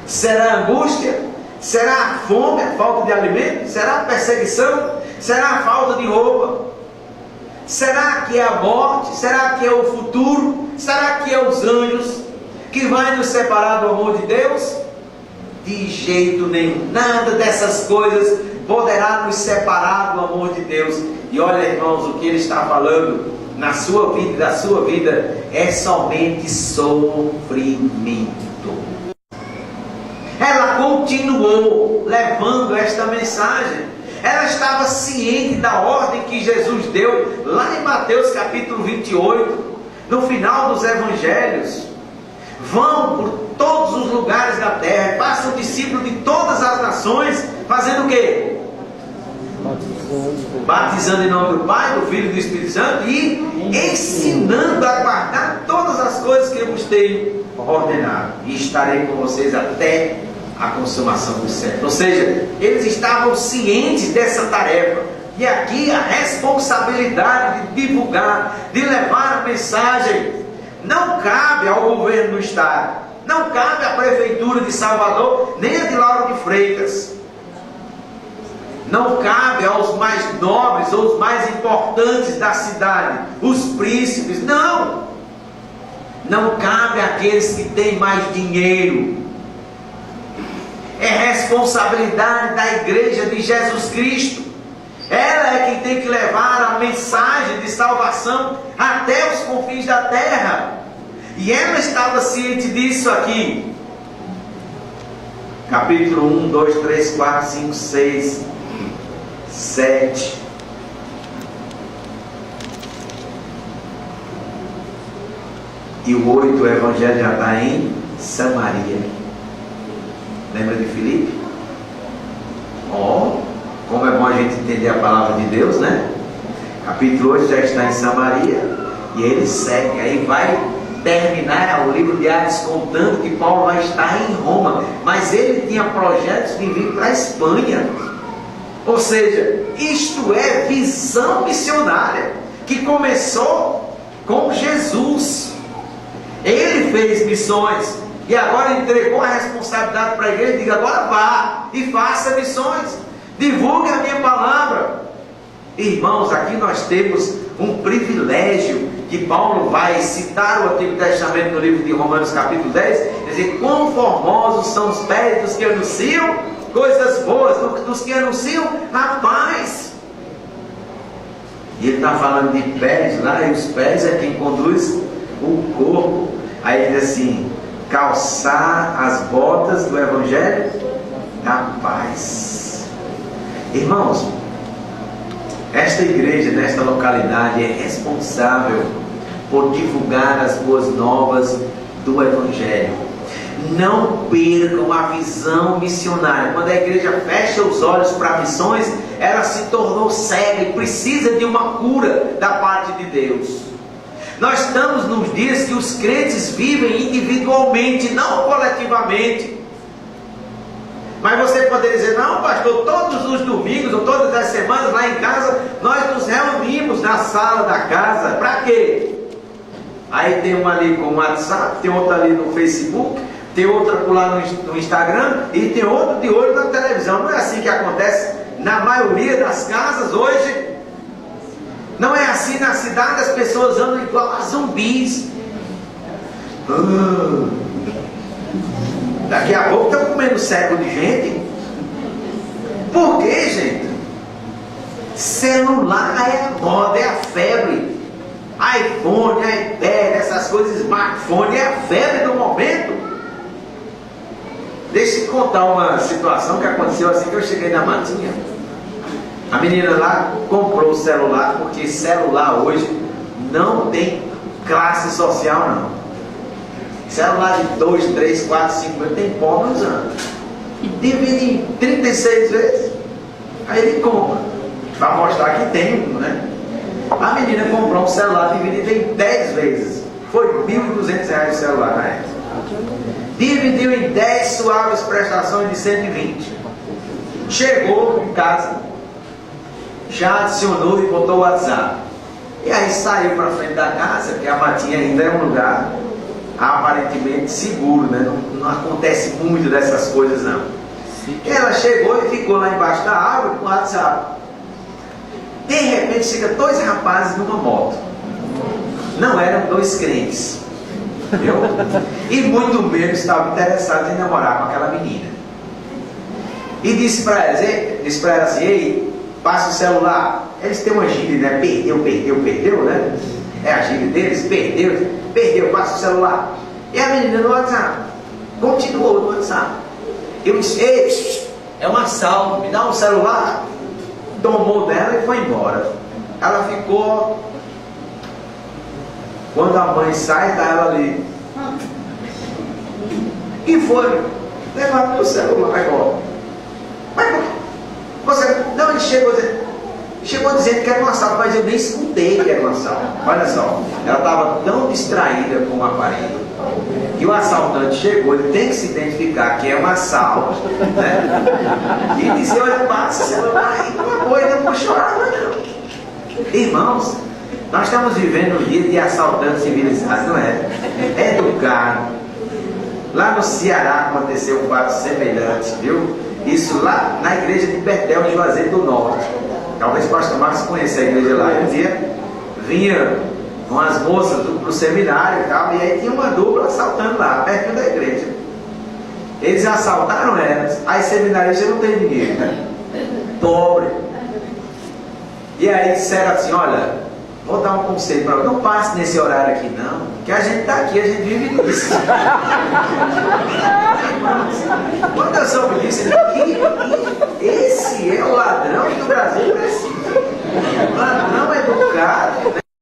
Será angústia? Será a fome, a falta de alimento? Será a perseguição? Será a falta de roupa? Será que é a morte? Será que é o futuro? Será que é os anjos que vai nos separar do amor de Deus? De jeito nenhum. Nada dessas coisas poderá nos separar do amor de Deus. E olha, irmãos, o que ele está falando na sua vida e da sua vida é somente sofrimento. Ela continuou levando esta mensagem. Ela estava ciente da ordem que Jesus deu lá em Mateus capítulo 28, no final dos evangelhos: vão por todos os lugares da terra, façam discípulos de todas as nações, fazendo o quê? Batizando em nome do Pai, do Filho e do Espírito Santo, e ensinando a guardar todas as coisas que eu vos tenho ordenado, e estarei com vocês até a consumação dos séculos. Ou seja, eles estavam cientes dessa tarefa. E aqui a responsabilidade de divulgar, de levar a mensagem, não cabe ao governo do Estado, não cabe à Prefeitura de Salvador, nem a de Lauro de Freitas, não cabe aos mais nobres ou os mais importantes da cidade, os príncipes, não cabe àqueles que têm mais dinheiro. É responsabilidade da igreja de Jesus Cristo. Ela é quem tem que levar a mensagem de salvação até os confins da terra. E ela estava ciente disso aqui. Capítulo 1, 2, 3, 4, 5, 6, 7. E o 8, o evangelho já está em Samaria. Lembra de Filipe? Como é bom a gente entender a palavra de Deus, né? Capítulo 8 já está em Samaria. E ele segue, aí vai terminar o livro de Atos contando que Paulo vai estar em Roma, mas ele tinha projetos de vir para a Espanha. Ou seja, isto é visão missionária, que começou com Jesus. Ele fez missões e agora entregou a responsabilidade para a igreja e diga: agora vá e faça missões, divulgue a minha palavra. Irmãos, aqui nós temos um privilégio que Paulo vai citar o Antigo Testamento no livro de Romanos capítulo 10, dizer: quão formosos são os pés dos que anunciam coisas boas, dos que anunciam a paz. E ele está falando de pés lá, e os pés é quem conduz o corpo. Aí ele diz assim: calçar as botas do Evangelho da paz. Irmãos, esta igreja, nesta localidade, é responsável por divulgar as boas novas do Evangelho. Não percam a visão missionária. Quando a igreja fecha os olhos para missões, ela se tornou cega e precisa de uma cura da parte de Deus. Nós estamos nos dias que os crentes vivem individualmente, não coletivamente. Mas você poderia dizer: não, pastor, todos os domingos ou todas as semanas lá em casa nós nos reunimos na sala da casa. Para quê? Aí tem um ali com o WhatsApp, tem outro ali no Facebook, tem outro lá no Instagram e tem outro de olho na televisão. Não é assim que acontece na maioria das casas hoje. Não é assim na cidade. As pessoas andam igual a zumbis. Daqui a pouco estão comendo cego de gente. Por quê, gente? Celular é a moda, é a febre. iPhone, iPad, essas coisas, smartphone, é a febre do momento. Deixa eu contar uma situação que aconteceu assim que eu cheguei na matinha. A menina lá comprou o celular, porque celular hoje não tem classe social não. Celular de 2, 3, 4, 5 mil, tem pobre usando. E divide em 36 vezes. Aí ele compra, para mostrar que tem um, né? A menina comprou um celular dividido em 10 vezes. Foi R$1.200 o celular na época. Dividiu em 10 suaves prestações de 120. Chegou em casa, já adicionou e botou o WhatsApp. E aí saiu para frente da casa, que a matinha ainda é um lugar aparentemente seguro, né? Não acontece muito dessas coisas não. Ela chegou e ficou lá embaixo da árvore com o WhatsApp. De repente chega 2 rapazes numa moto. Não eram 2 crentes, viu? E muito menos estavam interessados em namorar com aquela menina. E disse para ela assim: ei, passa o celular. Eles têm uma gíria, né? Perdeu, né? É a gíria deles: perdeu, passa o celular. E a menina no WhatsApp continuou no WhatsApp. Eu disse: ei, é um assalto, me dá um celular. Tomou dela e foi embora. Ela ficou. Quando a mãe sai, está ela ali. E foi levar meu celular agora. Mas você. Não, ele chegou dizendo que era um assalto, mas eu nem escutei que era um assalto. Olha só, ela estava tão distraída com o aparelho que o assaltante chegou. Ele tem que se identificar que é um assalto, né? E dizer: olha, passa o celular. E uma coisa, não vou chorar, não. Irmãos, nós estamos vivendo um dia de assaltantes civilizados, não é? Educado. Lá no Ceará aconteceu um fato semelhante, viu? Isso lá na igreja de Betel, em Juazeiro do Norte. Talvez o pastor Marcos conheça a igreja lá. Um dia vinha umas moças pro seminário e tal, e aí tinha uma dupla assaltando lá, perto da igreja. Eles assaltaram elas. Aí seminarista não tem dinheiro, né? Pobre. E aí disseram assim: olha, vou dar um conselho para você, não passe nesse horário aqui não, que a gente está aqui, a gente vive nisso. Quando eu soube disso, esse é o ladrão que o Brasil